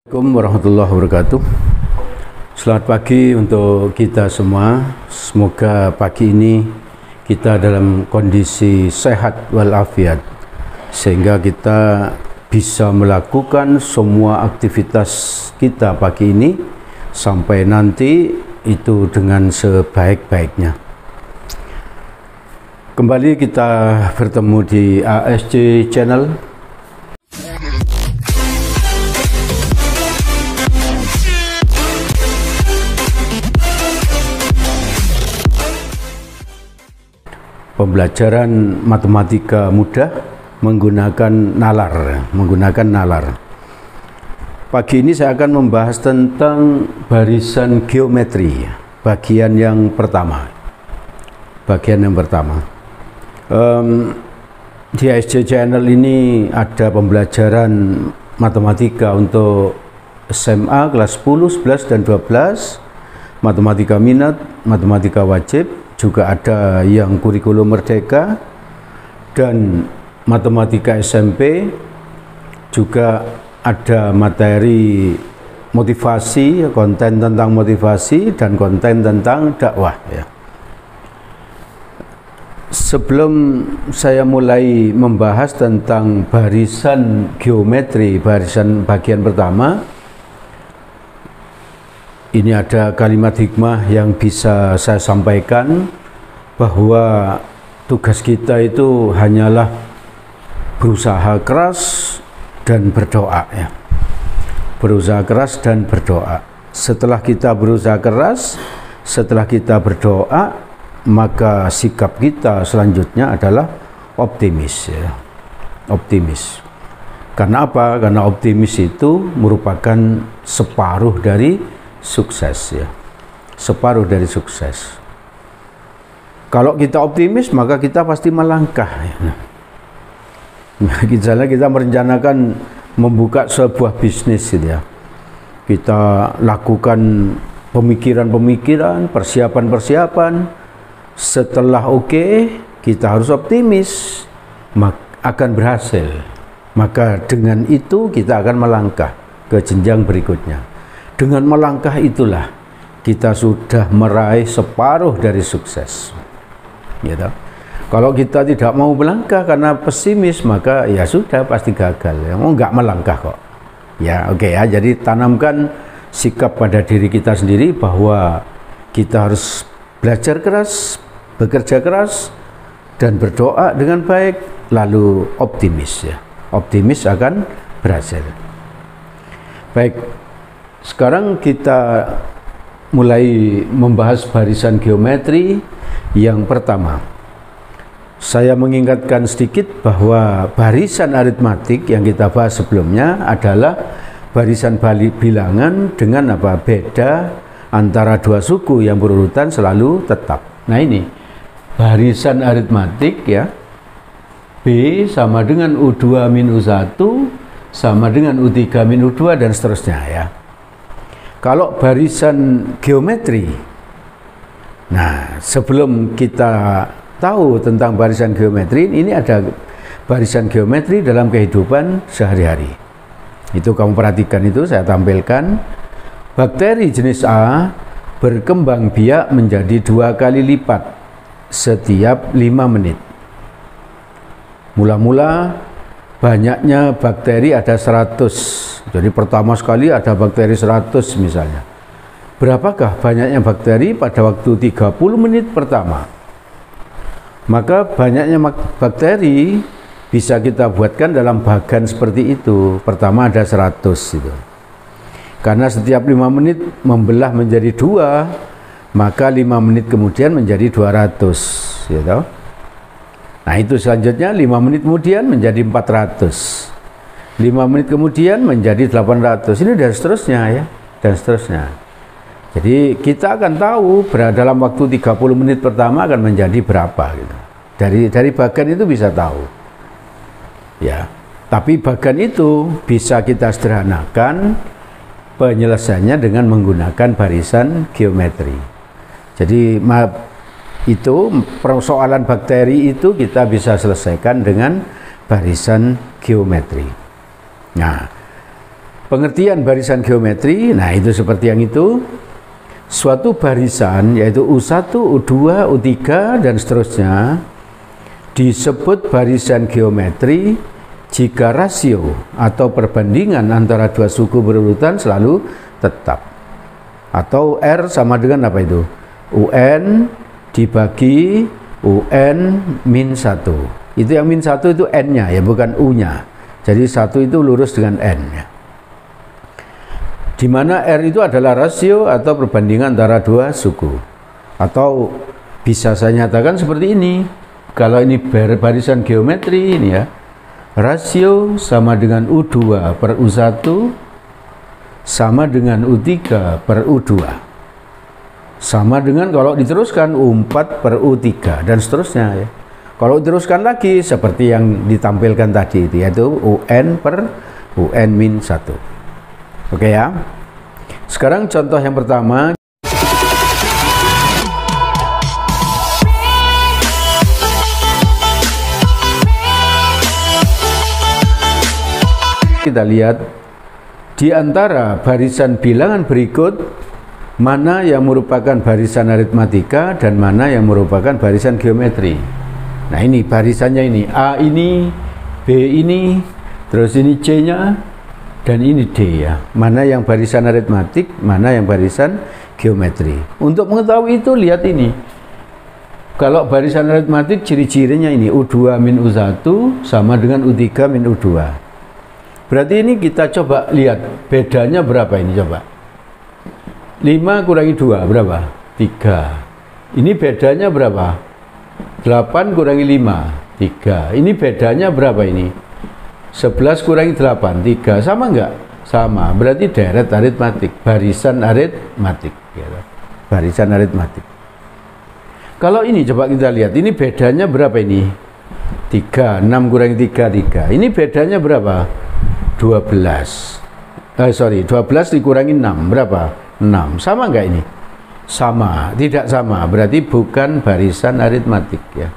Assalamualaikum warahmatullahi wabarakatuh. Selamat pagi untuk kita semua. Semoga pagi ini kita dalam kondisi sehat walafiat, sehingga kita bisa melakukan semua aktivitas kita pagi ini sampai nanti itu dengan sebaik-baiknya. Kembali kita bertemu di ASJ Channel. Pembelajaran matematika mudah menggunakan nalar. Pagi ini saya akan membahas tentang barisan geometri, bagian yang pertama. Di ASJ Channel ini ada pembelajaran matematika untuk SMA kelas 10, 11, dan 12, matematika minat, matematika wajib, juga ada yang kurikulum merdeka, dan matematika SMP, juga ada materi motivasi, konten tentang motivasi, dan konten tentang dakwah ya. Sebelum saya mulai membahas tentang barisan geometri, barisan bagian pertama, ini ada kalimat hikmah yang bisa saya sampaikan, bahwa tugas kita itu hanyalah berusaha keras dan berdoa ya. Berusaha keras dan berdoa. Setelah kita berusaha keras, setelah kita berdoa, maka sikap kita selanjutnya adalah optimis ya. Optimis. Karena apa? Karena optimis itu merupakan separuh dari sukses ya, separuh dari sukses. Kalau kita optimis, maka kita pasti melangkah ya. Misalnya kita merencanakan membuka sebuah bisnis gitu ya, kita lakukan pemikiran-pemikiran, persiapan-persiapan. Setelah oke, kita harus optimis akan berhasil. Maka dengan itu kita akan melangkah ke jenjang berikutnya. Dengan melangkah itulah kita sudah meraih separuh dari sukses. Gitu. Kalau kita tidak mau melangkah karena pesimis, maka ya sudah pasti gagal. Ya, mau nggak melangkah kok. Ya oke ya. Jadi tanamkan sikap pada diri kita sendiri bahwa kita harus belajar keras, bekerja keras, dan berdoa dengan baik, lalu optimis ya. Optimis akan berhasil. Baik. Sekarang kita mulai membahas barisan geometri yang pertama. Saya mengingatkan sedikit bahwa barisan aritmatik yang kita bahas sebelumnya adalah barisan bilangan dengan apa? Beda antara dua suku yang berurutan selalu tetap. Nah ini barisan aritmatik ya. B sama dengan U2 min U1 sama dengan U3 min U2 dan seterusnya ya. Kalau barisan geometri, nah sebelum kita tahu tentang barisan geometri, ini ada barisan geometri dalam kehidupan sehari-hari. Itu kamu perhatikan, itu saya tampilkan. Bakteri jenis A berkembang biak menjadi 2 kali lipat setiap 5 menit. Mula-mula banyaknya bakteri ada 100. Jadi pertama sekali ada bakteri 100 misalnya. Berapakah banyaknya bakteri pada waktu 30 menit pertama? Maka banyaknya bakteri bisa kita buatkan dalam bagan seperti itu. Pertama ada 100 itu. Karena setiap 5 menit membelah menjadi 2, maka 5 menit kemudian menjadi 200 gitu. Nah itu selanjutnya 5 menit kemudian menjadi 400, 5 menit kemudian menjadi 800, ini dan seterusnya ya, dan seterusnya. Jadi kita akan tahu dalam waktu 30 menit pertama akan menjadi berapa gitu. Dari bagan itu bisa tahu. Ya. Tapi bagan itu bisa kita sederhanakan penyelesaiannya dengan menggunakan barisan geometri. Jadi itu persoalan bakteri itu kita bisa selesaikan dengan barisan geometri. Nah, Pengertian barisan geometri, nah itu seperti yang itu. Suatu barisan yaitu U1, U2, U3 dan seterusnya disebut barisan geometri jika rasio atau perbandingan antara dua suku berurutan selalu tetap. Atau R sama dengan apa itu? UN dibagi UN min 1. Itu yang min 1 itu N-nya ya, bukan U-nya. Jadi 1 itu lurus dengan N ya. Di mana R itu adalah rasio atau perbandingan antara dua suku. Atau bisa saya nyatakan seperti ini. Kalau ini barisan geometri ini ya, rasio sama dengan U2 per U1 sama dengan U3 per U2. Sama dengan kalau diteruskan U4 per U3 dan seterusnya ya. Kalau diteruskan lagi seperti yang ditampilkan tadi itu, yaitu UN per UN min 1. Oke ya. Sekarang contoh yang pertama. Kita lihat di antara barisan bilangan berikut mana yang merupakan barisan aritmatika dan mana yang merupakan barisan geometri. Nah ini barisannya ini, A ini, B ini, terus ini C-nya, dan ini D ya. Mana yang barisan aritmatik, mana yang barisan geometri. Untuk mengetahui itu lihat ini. Kalau barisan aritmatik ciri-cirinya ini U2 min U1 sama dengan U3 min U2. Berarti ini kita coba lihat bedanya berapa ini coba. 5 kurangi 2 berapa? 3. Ini bedanya berapa? 8 kurangi 5 3. Ini bedanya berapa ini? 11 kurangi 8, 3. Sama enggak? Sama. Berarti deret aritmatik, barisan aritmatik. Barisan aritmatik. Kalau ini coba kita lihat, ini bedanya berapa ini? 3, 6 kurangi 3, 3. Ini bedanya berapa? 12. 12 dikurangi 6, berapa? 6. Sama enggak ini? Sama. Tidak sama. Berarti bukan barisan aritmatik ya.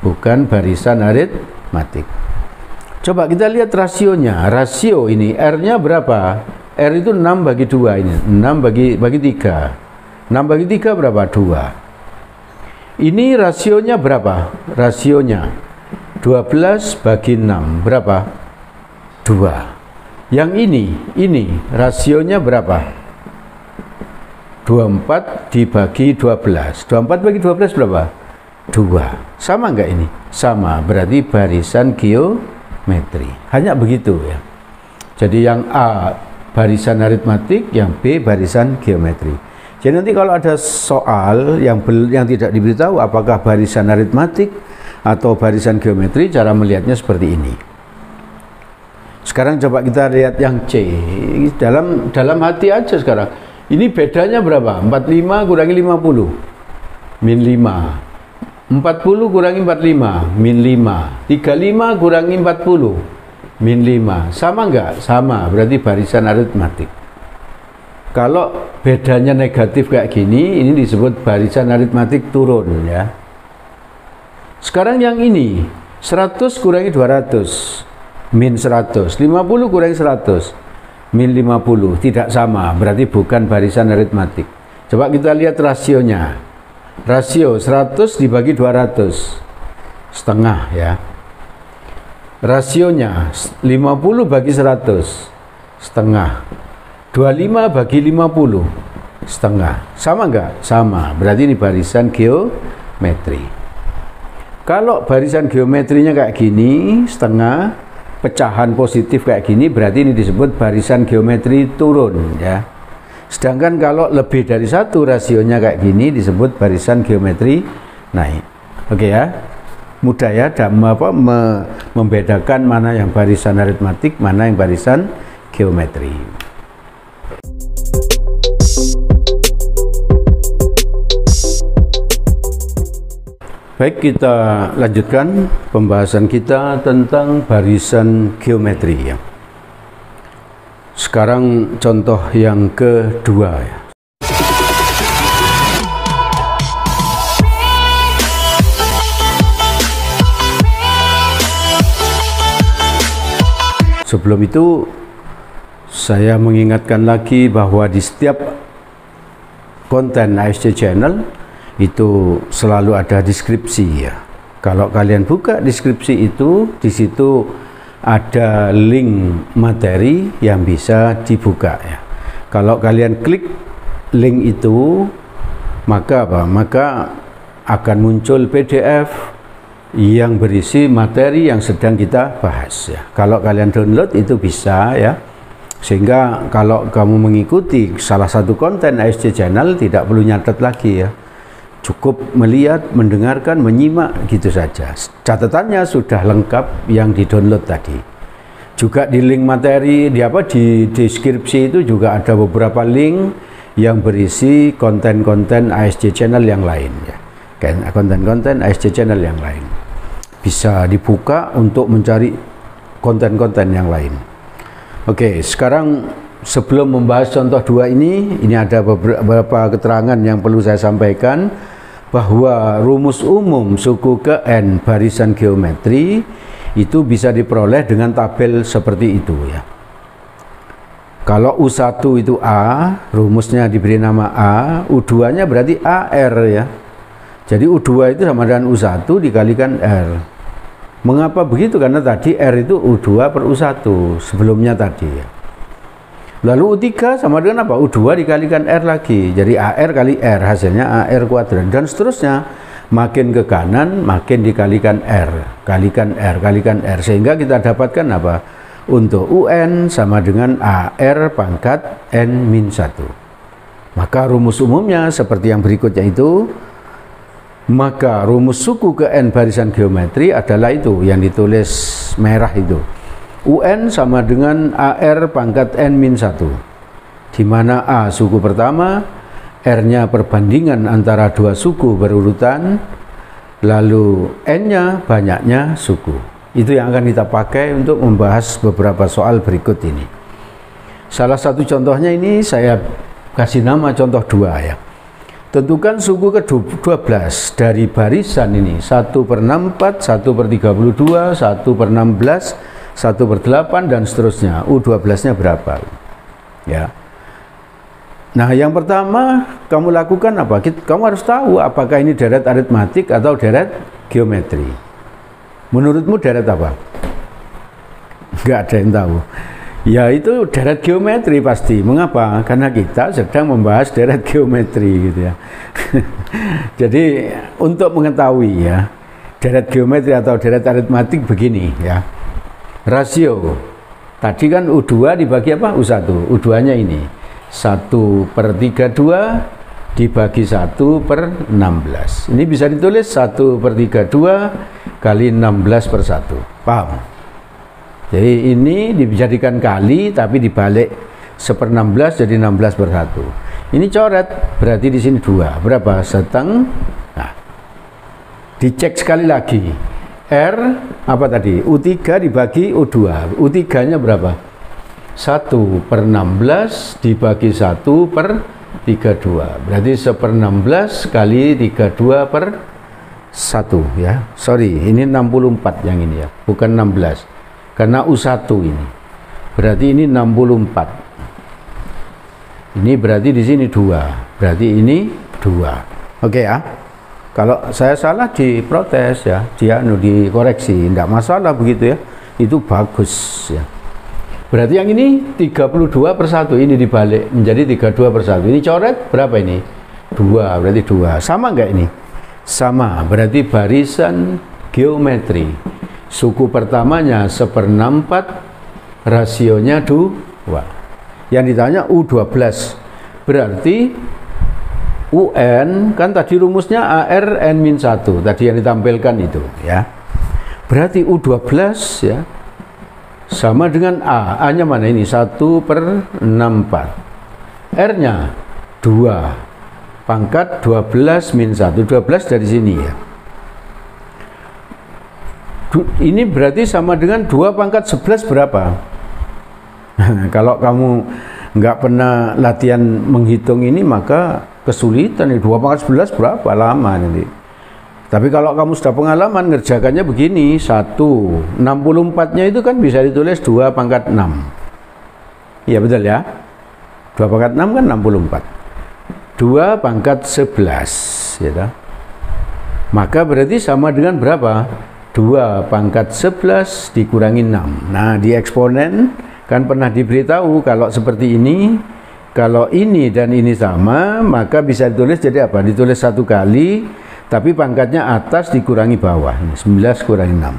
Bukan barisan aritmatik. Coba kita lihat rasionya. Rasio ini R-nya berapa? R itu 6 bagi 2 ini. 6 bagi 3. 6 bagi 3 berapa? 2. Ini rasionya berapa? Rasionya 12 bagi 6 berapa? 2. Yang ini rasionya berapa? 24 dibagi 12. 24 bagi 12 berapa? 2. Sama enggak ini? Sama. Berarti barisan geometri. Hanya begitu ya. Jadi yang A barisan aritmatik, yang B barisan geometri. Jadi nanti kalau ada soal yang tidak diberitahu apakah barisan aritmatik atau barisan geometri, cara melihatnya seperti ini. Sekarang coba kita lihat yang C. Dalam hati aja sekarang. Ini bedanya berapa? 45 kurangi 50 min 5. 40 kurangi 45 min 5. 35 kurangi 40 min 5. Sama enggak? Sama. Berarti barisan aritmatik. Kalau bedanya negatif kayak gini, ini disebut barisan aritmatik turun ya. Sekarang yang ini 100 kurangi 200 min 100. 50 kurangi 100 min 50. Tidak sama. Berarti bukan barisan aritmatik. Coba kita lihat rasionya. Rasio 100 dibagi 200 setengah ya. Rasionya 50 bagi 100 setengah. 25 bagi 50 setengah. Sama enggak? Sama. Berarti ini barisan geometri. Kalau barisan geometrinya kayak gini, setengah, pecahan positif kayak gini, berarti ini disebut barisan geometri turun ya. Sedangkan kalau lebih dari 1 rasionya kayak gini disebut barisan geometri naik. Oke ya. Mudah ya membedakan mana yang barisan aritmatik, mana yang barisan geometri. Baik, kita lanjutkan pembahasan kita tentang barisan geometri ya. Sekarang contoh yang kedua ya. Sebelum itu saya mengingatkan lagi bahwa di setiap konten ASC Channel itu selalu ada deskripsi ya. Kalau kalian buka deskripsi itu, di situ ada link materi yang bisa dibuka ya. Kalau kalian klik link itu, maka apa? Maka akan muncul PDF yang berisi materi yang sedang kita bahas ya. Kalau kalian download itu bisa ya, sehingga kalau kamu mengikuti salah satu konten ASC Channel tidak perlu nyatet lagi ya, cukup melihat, mendengarkan, menyimak gitu saja. Catatannya sudah lengkap yang di-download tadi. Juga di link materi di deskripsi itu juga ada beberapa link yang berisi konten-konten ASC Channel yang lain ya. Konten-konten ASC Channel yang lain bisa dibuka untuk mencari konten-konten yang lain. Oke, sekarang sebelum membahas contoh 2 ini ada beberapa keterangan yang perlu saya sampaikan, bahwa rumus umum suku ke N barisan geometri itu bisa diperoleh dengan tabel seperti itu ya. Kalau U1 itu A, rumusnya diberi nama A, U2-nya berarti AR ya. Jadi U2 itu sama dengan U1 dikalikan R. Mengapa begitu? Karena tadi R itu U2 per U1 sebelumnya tadi ya. Lalu U3 sama dengan apa? U2 dikalikan R lagi. Jadi AR kali R, hasilnya AR kuadrat. Dan seterusnya, makin ke kanan makin dikalikan R, kalikan R, kalikan R. Sehingga kita dapatkan apa? Untuk UN sama dengan AR pangkat N-1. Maka rumus umumnya seperti yang berikutnya itu. Maka rumus suku ke N barisan geometri adalah itu yang ditulis merah itu. UN sama dengan AR pangkat N-1, di mana A suku pertama, R-nya perbandingan antara dua suku berurutan, lalu N-nya banyaknya suku. Itu yang akan kita pakai untuk membahas beberapa soal berikut ini. Salah satu contohnya ini saya kasih nama contoh 2 ya. Tentukan suku ke-12 dari barisan ini 1/64, 1/32, 1/16, 1/8 dan seterusnya. U12-nya berapa? Ya. Nah, yang pertama kamu lakukan apa? Kamu harus tahu apakah ini deret aritmatik atau deret geometri. Menurutmu deret apa? Enggak ada yang tahu. Ya itu deret geometri pasti. Mengapa? Karena kita sedang membahas deret geometri gitu ya. Jadi untuk mengetahui ya deret geometri atau deret aritmatik begini ya. Rasio tadi kan U2 dibagi apa? U1. U2 nya ini 1/32 dibagi 1/16. Ini bisa ditulis 1/32 kali 16/1. Paham? Jadi ini dijadikan kali tapi dibalik 1/16 jadi 16/1. Ini coret berarti di sini 2. Berapa? Seteng. Nah, dicek sekali lagi. R apa tadi? U3 dibagi U2. U3-nya berapa? 1/16 dibagi 1/32. Berarti 1/16 kali 32/1 ya. Sorry, ini 64 yang ini ya, bukan 16. Karena U1 ini. Berarti ini 64. Ini berarti di sini 2. Berarti ini 2. Oke ya. Kalau saya salah diprotes ya, dikoreksi, tidak masalah begitu ya. Itu bagus ya. Berarti yang ini 32/1, ini dibalik menjadi 32/1. Ini coret berapa ini? 2, berarti 2. Sama enggak ini? Sama, berarti barisan geometri. Suku pertamanya 1/64, rasionya 2. Yang ditanya U12. Berarti UN kan tadi rumusnya AR N-1 tadi yang ditampilkan itu ya. Berarti U12 ya sama dengan A. A-nya mana ini? 1/64. R-nya 2. Pangkat 12-1. 12 dari sini ya. Ini berarti sama dengan 2 pangkat 11 berapa? Kalau kamu nggak pernah latihan menghitung ini maka kesulitan. 2 pangkat 11 berapa lama nanti. Tapi kalau kamu sudah pengalaman ngerjakannya begini, 1/64-nya itu kan bisa ditulis 2 pangkat 6. Iya betul ya. 2 pangkat 6 kan 64. 2 pangkat 11 ya. Maka berarti sama dengan berapa? 2 pangkat 11 dikurangi 6. Nah, di eksponen kan pernah diberitahu kalau seperti ini, kalau ini dan ini sama, maka bisa ditulis jadi apa? Ditulis 1 kali, tapi pangkatnya atas dikurangi bawah. 19 kurangi 6.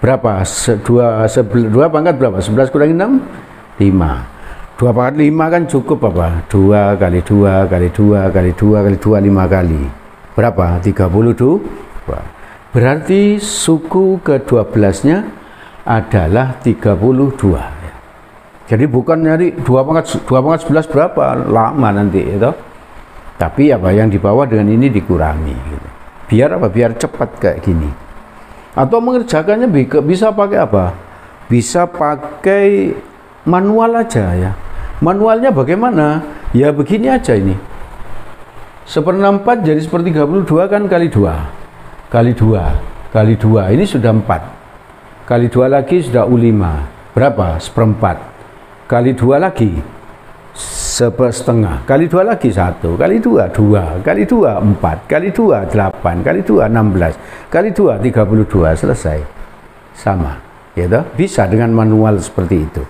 Berapa? 2 pangkat berapa? 11 kurangi 6? 5. 2 pangkat 5 kan cukup apa? 2 kali 2 kali 2 kali 2 kali 2, 5 kali. Berapa? 32. Berarti suku ke-12-nya adalah 32. Jadi bukan nyari 2 pangkat 11 berapa? Lama nanti itu. Tapi apa yang di bawah dengan ini dikurangi gitu. Biar apa? Biar cepat kayak gini. Atau mengerjakannya bisa pakai apa? Bisa pakai manual aja ya. Manualnya bagaimana? Ya begini aja ini. 1/4 jadi 1/32 kan kali 2. Kali 2. Kali 2. Ini sudah 4. Kali 2 lagi sudah U5. Berapa? 1/4. Kali 2 lagi 1/2. Kali 2 lagi 1. Kali 2 2. Kali 2 4. Kali 2 8. Kali 2 16. Kali 2 32. Selesai. Sama. Gitu. Bisa dengan manual seperti itu.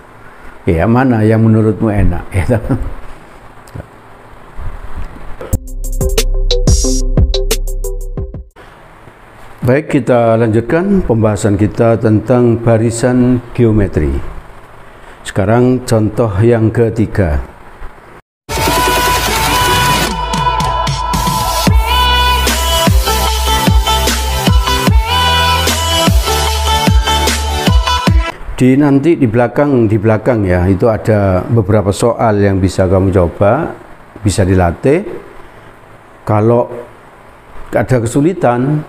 Ya, mana yang menurutmu enak? Ya, baik, kita lanjutkan pembahasan kita tentang barisan geometri. Sekarang contoh yang ketiga. Nanti di belakang ya, itu ada beberapa soal yang bisa kamu coba, bisa dilatih. Kalau ada kesulitan,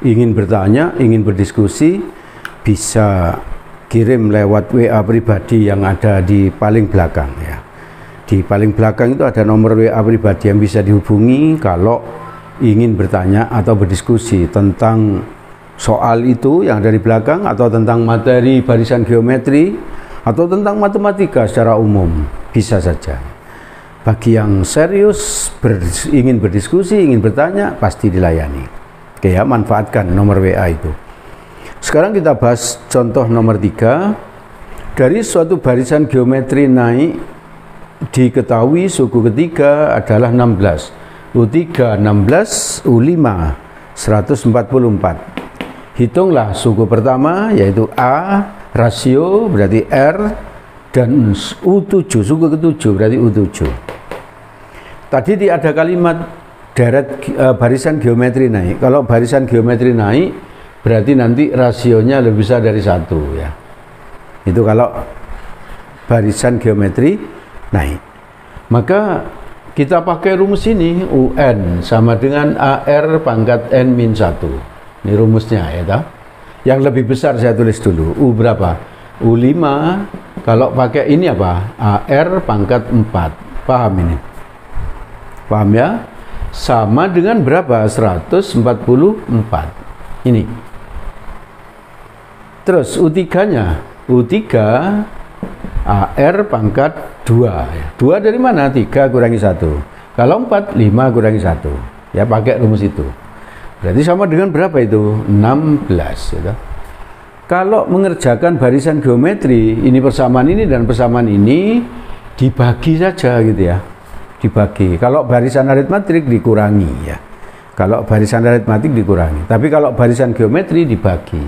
ingin bertanya, ingin berdiskusi, bisa kirim lewat WA pribadi yang ada di paling belakang ya. Di paling belakang itu ada nomor WA pribadi yang bisa dihubungi kalau ingin bertanya atau berdiskusi tentang soal itu yang ada di belakang, atau tentang materi barisan geometri, atau tentang matematika secara umum, bisa saja. Bagi yang serius ingin berdiskusi, ingin bertanya, pasti dilayani. Oke ya, manfaatkan nomor WA itu. Sekarang kita bahas contoh nomor 3. Dari suatu barisan geometri naik, diketahui suku ketiga adalah 16. U3 16, U5 144. Hitunglah suku pertama, yaitu A, rasio berarti R, dan U7, suku ke-7 berarti U7. Tadi ada kalimat deret barisan geometri naik. Kalau barisan geometri naik, berarti nanti rasionya lebih besar dari 1 ya. Itu kalau barisan geometri naik. Maka kita pakai rumus ini, UN sama dengan AR pangkat N-1. Ini rumusnya ya toh. Yang lebih besar saya tulis dulu. U berapa? U5. Kalau pakai ini apa? AR pangkat 4. Paham ini? Paham ya? Sama dengan berapa? 144. Ini. Terus U3-nya. U3 AR pangkat 2. 2 dari mana? 3 kurangi 1. Kalau 4, 5 kurangi 1. Ya, pakai rumus itu. Berarti sama dengan berapa itu? 16 gitu. Kalau mengerjakan barisan geometri, ini persamaan ini dan persamaan ini dibagi saja gitu ya. Dibagi. Kalau barisan aritmatik dikurangi ya. Kalau barisan aritmatik dikurangi. Tapi kalau barisan geometri dibagi.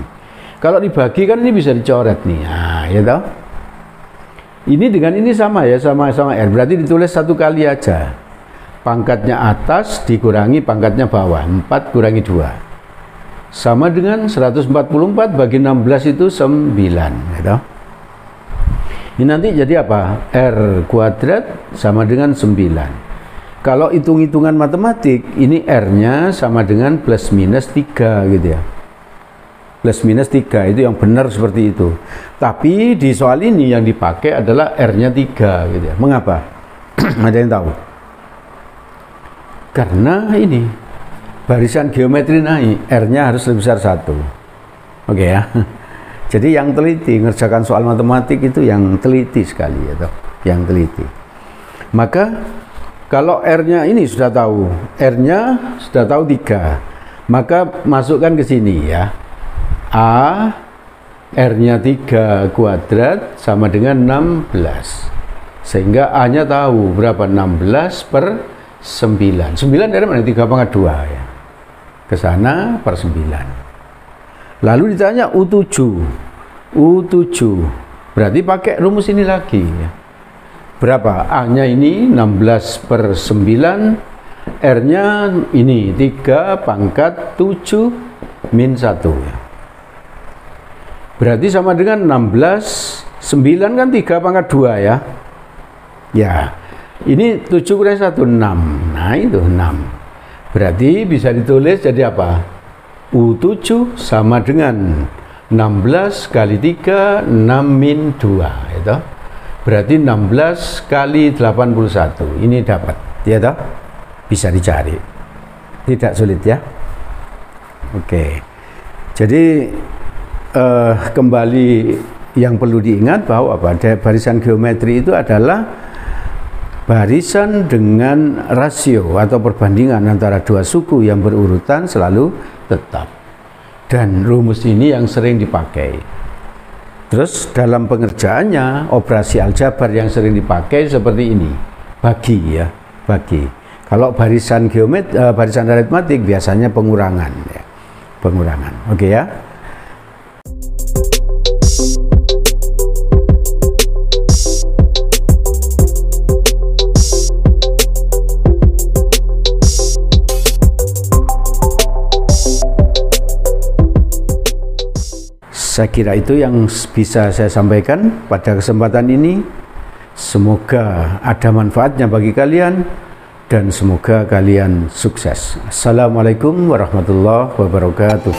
Kalau dibagi kan ini bisa dicoret nih. Nah, ya toh. Ini dengan ini sama ya, sama-sama R. Berarti ditulis 1 kali aja. Pangkatnya atas dikurangi pangkatnya bawah, 4 kurangi 2 sama dengan 144 bagi 16 itu 9 gitu. Ini nanti jadi apa? R kuadrat sama dengan 9. Kalau hitung-hitungan matematik, ini R-nya sama dengan plus minus 3 gitu ya. Plus minus 3 itu yang benar seperti itu. Tapi di soal ini yang dipakai adalah R-nya 3 gitu ya. Mengapa? Ada yang tahu? Karena ini barisan geometri naik, R-nya harus lebih besar 1. Oke ya. Jadi yang teliti ngerjakan soal matematik itu yang teliti sekali ya, yang teliti. Maka kalau R-nya ini sudah tahu, R-nya sudah tahu 3, maka masukkan ke sini ya. A, R-nya 3 kuadrat sama dengan 16. Sehingga A-nya tahu berapa, 16 per 9. 9 dari mana? 3 pangkat 2 ya. Ke sana per 9. Lalu ditanya U7. U7. Berarti pakai rumus ini lagi ya. Berapa? A-nya ini 16 per 9, R-nya ini 3 pangkat 7 min 1 ya. Berarti sama dengan 16, 9 kan 3 pangkat 2 ya. Ya, ini 7 kurang 1, 6. Nah itu 6. Berarti bisa ditulis jadi apa? U7 sama dengan 16 kali 3, 6 min 2 itu. Berarti 16 kali 81. Ini dapat, ya toh? Bisa dicari. Tidak sulit ya. Oke. Jadi kembali yang perlu diingat bahwa barisan geometri itu adalah barisan dengan rasio atau perbandingan antara dua suku yang berurutan selalu tetap. Dan rumus ini yang sering dipakai. Terus dalam pengerjaannya, operasi aljabar yang sering dipakai seperti ini, bagi ya, bagi. Kalau barisan barisan aritmatik biasanya pengurangan ya, pengurangan. Oke ya. Saya kira itu yang bisa saya sampaikan pada kesempatan ini. Semoga ada manfaatnya bagi kalian dan semoga kalian sukses. Assalamualaikum warahmatullahi wabarakatuh.